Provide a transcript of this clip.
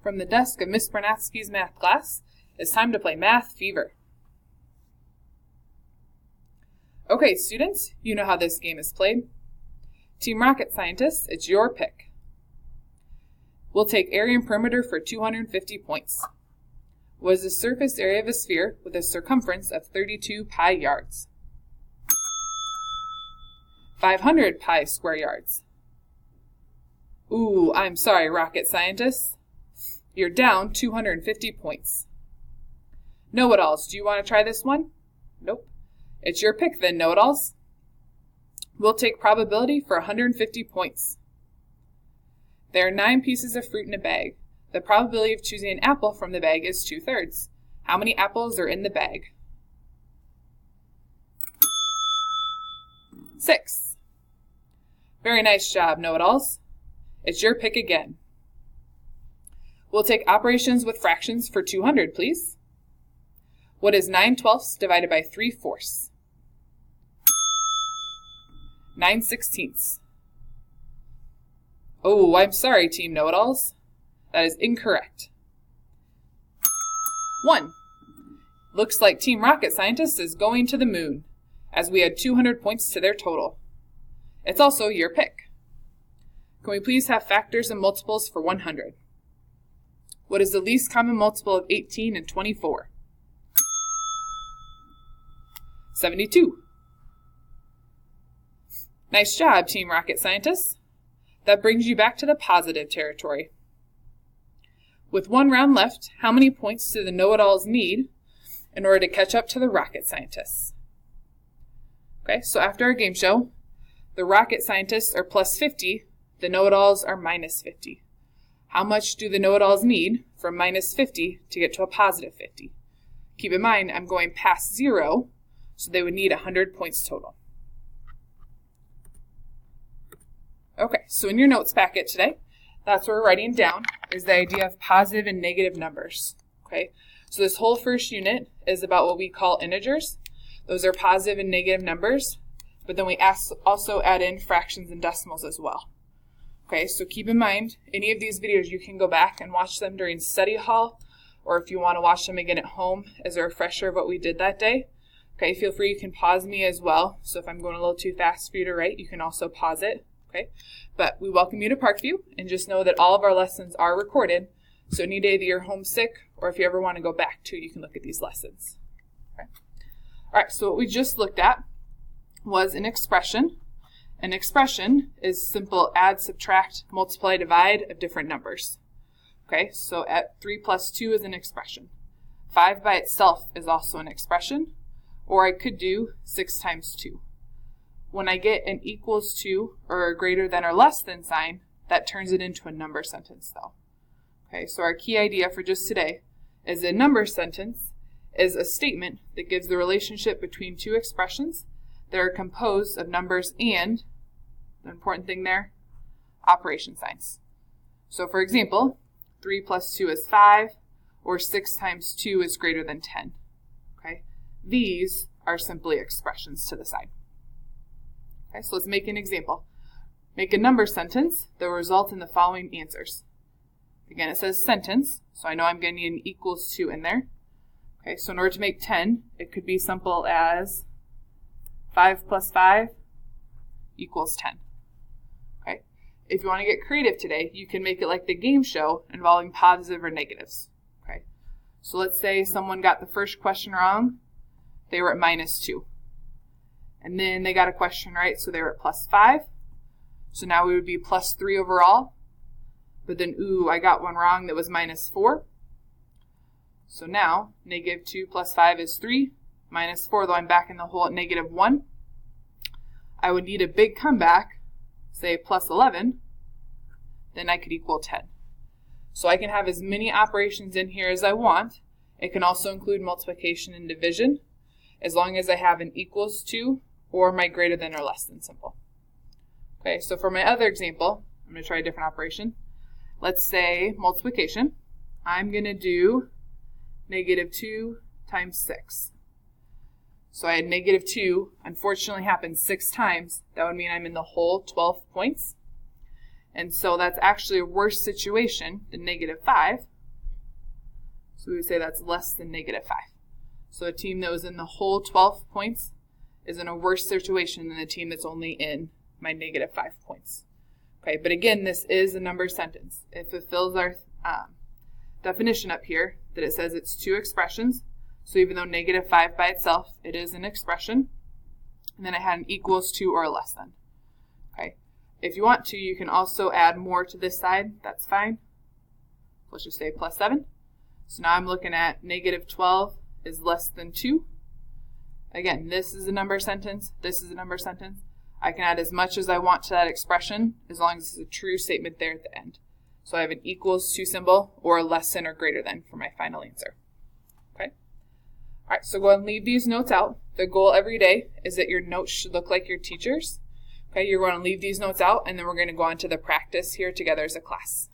From the desk of Miss Bernatsky's math class, it's time to play Math Fever. Okay, students, you know how this game is played. Team Rocket Scientists, it's your pick. We'll take area and perimeter for 250 points. What is the surface area of a sphere with a circumference of 32 pi yards? 500 pi square yards. Ooh, I'm sorry, rocket scientists. You're down 250 points. Know-it-alls, do you want to try this one? Nope. It's your pick then, know-it-alls. We'll take probability for 150 points. There are 9 pieces of fruit in a bag. The probability of choosing an apple from the bag is 2/3. How many apples are in the bag? 6. Very nice job, know-it-alls. It's your pick again. We'll take operations with fractions for 200, please. What is 9/12 divided by 3/4? 9/16. Oh, I'm sorry, Team Know-it-alls. That is incorrect. 1. Looks like Team Rocket Scientists is going to the moon, as we add 200 points to their total. It's also your pick. Can we please have factors and multiples for 100? What is the least common multiple of 18 and 24? 72. Nice job, Team Rocket Scientists. That brings you back to the positive territory. With one round left, how many points do the know-it-alls need in order to catch up to the rocket scientists? Okay, so after our game show, the rocket scientists are plus 50, the know-it-alls are minus 50. How much do the know-it-alls need from minus 50 to get to a positive 50? Keep in mind, I'm going past 0, so they would need 100 points total. Okay, so in your notes packet today, that's what we're writing down, is the idea of positive and negative numbers. Okay, so this whole first unit is about what we call integers. Those are positive and negative numbers, but then we also add in fractions and decimals as well. Okay, so keep in mind, any of these videos you can go back and watch them during study hall, or if you want to watch them again at home as a refresher of what we did that day. Okay, feel free, you can pause me as well, so if I'm going a little too fast for you to write, you can also pause it. Okay, but we welcome you to Parkview, and just know that all of our lessons are recorded, so any day that you're homesick, or if you ever want to go back to, you can look at these lessons. Okay. All right, so what we just looked at was an expression. An expression is simple add, subtract, multiply, divide of different numbers. Okay, so at 3 plus 2 is an expression. 5 by itself is also an expression, or I could do 6 times 2. When I get an equals to or a greater than or less than sign, that turns it into a number sentence though. Okay, so our key idea for just today is a number sentence is a statement that gives the relationship between two expressions that are composed of numbers and, the important thing there, operation signs. So for example, 3 plus 2 is 5, or 6 times 2 is greater than 10. Okay, these are simply expressions to the side. Okay, so let's make an example. Make a number sentence that will result in the following answers. Again, it says sentence, so I know I'm going to need an equals to in there. Okay, so in order to make 10, it could be simple as 5 plus 5 equals 10. Okay, if you want to get creative today, you can make it like the game show involving positive or negatives. Okay, so let's say someone got the first question wrong, they were at minus 2. And then they got a question right, so they were at plus 5. So now we would be plus 3 overall. But then, ooh, I got one wrong that was minus 4. So now, negative 2 plus 5 is 3. Minus 4, though I'm back in the hole at negative 1. I would need a big comeback, say plus 11. Then I could equal 10. So I can have as many operations in here as I want. It can also include multiplication and division, as long as I have an equals to or my greater than or less than symbol. Okay, so for my other example, I'm going to try a different operation. Let's say multiplication. I'm going to do negative 2 times 6. So I had negative 2, unfortunately happened 6 times. That would mean I'm in the hole 12 points. And so that's actually a worse situation than negative 5, So we would say that's less than -5. So a team that was in the whole 12 points is in a worse situation than a team that's only in my -5 points. Okay, but again, this is a number sentence. It fulfills our definition up here that it says it's two expressions. So even though -5 by itself, it is an expression. And then it had an equals to or less than. Okay, if you want to, you can also add more to this side. That's fine. Let's just say +7. So now I'm looking at -12 is less than 2. Again, this is a number sentence. This is a number sentence. I can add as much as I want to that expression as long as it's a true statement there at the end. So I have an equals to symbol or a less than or greater than for my final answer. Okay. All right, so go ahead and leave these notes out. The goal every day is that your notes should look like your teacher's. Okay, you're going to leave these notes out, and then we're going to go on to the practice here together as a class.